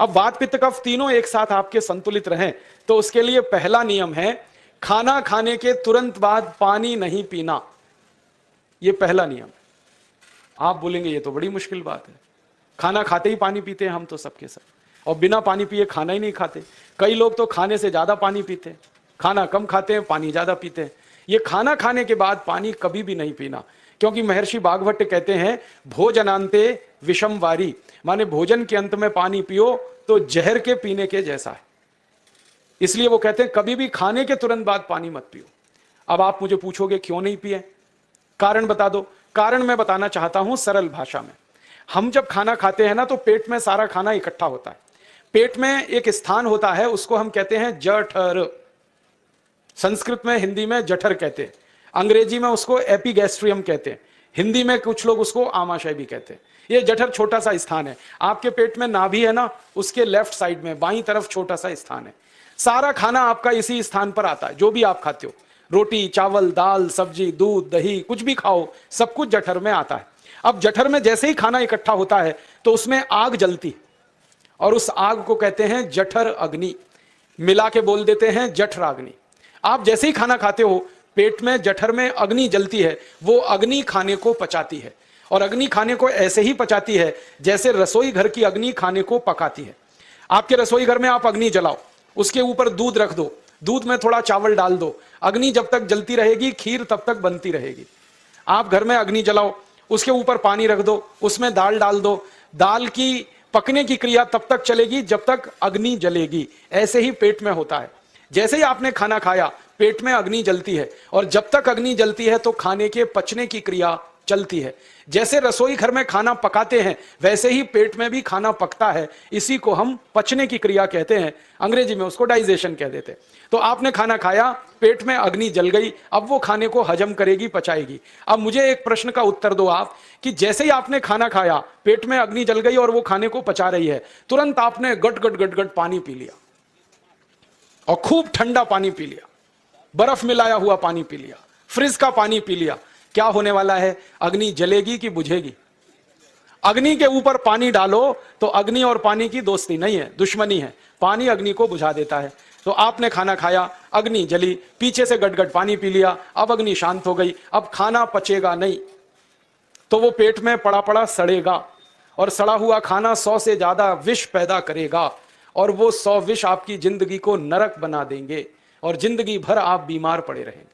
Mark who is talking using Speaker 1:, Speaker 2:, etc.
Speaker 1: अब वात पित्त कफ तीनों एक साथ आपके संतुलित रहें तो उसके लिए पहला नियम है खाना खाने के तुरंत बाद पानी नहीं पीना। यह पहला नियम। आप बोलेंगे ये तो बड़ी मुश्किल बात है, खाना खाते ही पानी पीते हैं हम तो सबके सब, और बिना पानी पिए खाना ही नहीं खाते। कई लोग तो खाने से ज्यादा पानी पीते हैं, खाना कम खाते हैं, पानी ज्यादा पीते हैं। ये खाना खाने के बाद पानी कभी भी नहीं पीना, क्योंकि महर्षि भागवत कहते हैं भोजनांते विषम वारी, माने भोजन के अंत में पानी पियो तो जहर के पीने के जैसा है। इसलिए वो कहते हैं कभी भी खाने के तुरंत बाद पानी मत पियो। अब आप मुझे पूछोगे क्यों नहीं पिए, कारण बता दो। कारण मैं बताना चाहता हूं सरल भाषा में। हम जब खाना खाते हैं ना तो पेट में सारा खाना इकट्ठा होता है। पेट में एक स्थान होता है, उसको हम कहते हैं जठर। संस्कृत में, हिंदी में जठर कहते हैं, अंग्रेजी में उसको एपिगैस्ट्रियम कहते हैं, हिंदी में कुछ लोग उसको आमाशय भी कहते हैं। ये जठर छोटा सा स्थान है। आपके पेट में नाभि है ना, उसके लेफ्ट साइड में बाईं तरफ छोटा सा स्थान है। सारा खाना आपका इसी स्थान पर आता है। जो भी आप खाते हो, रोटी चावल दाल सब्जी दूध दही कुछ भी खाओ, सब कुछ जठर में आता है। अब जठर में जैसे ही खाना इकट्ठा होता है तो उसमें आग जलती, और उस आग को कहते हैं जठर अग्नि, मिला के बोल देते हैं जठराग्नि। आप जैसे ही खाना खाते हो पेट में जठर में अग्नि जलती है, वो अग्नि खाने को पचाती है, और अग्नि खाने को ऐसे ही पचाती है जैसे रसोई घर की अग्नि खाने को पकाती है। आपके रसोई घर में आप अग्नि जलाओ, उसके ऊपर दूध रख दो, दूध में थोड़ा चावल डाल दो, अग्नि जब तक जलती रहेगी खीर तब तक बनती रहेगी। आप घर में अग्नि जलाओ, उसके ऊपर पानी रख दो, उसमें दाल डाल दो, दाल की पकने की क्रिया तब तक चलेगी जब तक अग्नि जलेगी। ऐसे ही पेट में होता है। जैसे ही आपने खाना खाया पेट में अग्नि जलती है, और जब तक अग्नि जलती है तो खाने के पचने की क्रिया चलती है। जैसे रसोई घर में खाना पकाते हैं वैसे ही पेट में भी खाना पकता है। इसी को हम पचने की क्रिया कहते हैं, अंग्रेजी में उसको डाइजेशन कह देते हैं। तो आपने खाना खाया, पेट में अग्नि जल गई, अब वो खाने को हजम करेगी, पचाएगी। अब मुझे एक प्रश्न का उत्तर दो आप, कि जैसे ही आपने खाना खाया पेट में अग्नि जल गई और वो खाने को पचा रही है, तुरंत आपने गट गट गट गट पानी पी लिया, और खूब ठंडा पानी पी लिया, बर्फ मिलाया हुआ पानी पी लिया, फ्रिज का पानी पी लिया, क्या होने वाला है? अग्नि जलेगी कि बुझेगी? अग्नि के ऊपर पानी डालो तो अग्नि और पानी की दोस्ती नहीं है, दुश्मनी है। पानी अग्नि को बुझा देता है। तो आपने खाना खाया, अग्नि जली, पीछे से गटगट पानी पी लिया, अब अग्नि शांत हो गई, अब खाना पचेगा नहीं, तो वो पेट में पड़ा पड़ा सड़ेगा, और सड़ा हुआ खाना 100 से ज्यादा विष पैदा करेगा, और वो 100 विष आपकी जिंदगी को नरक बना देंगे, और जिंदगी भर आप बीमार पड़े रहेंगे।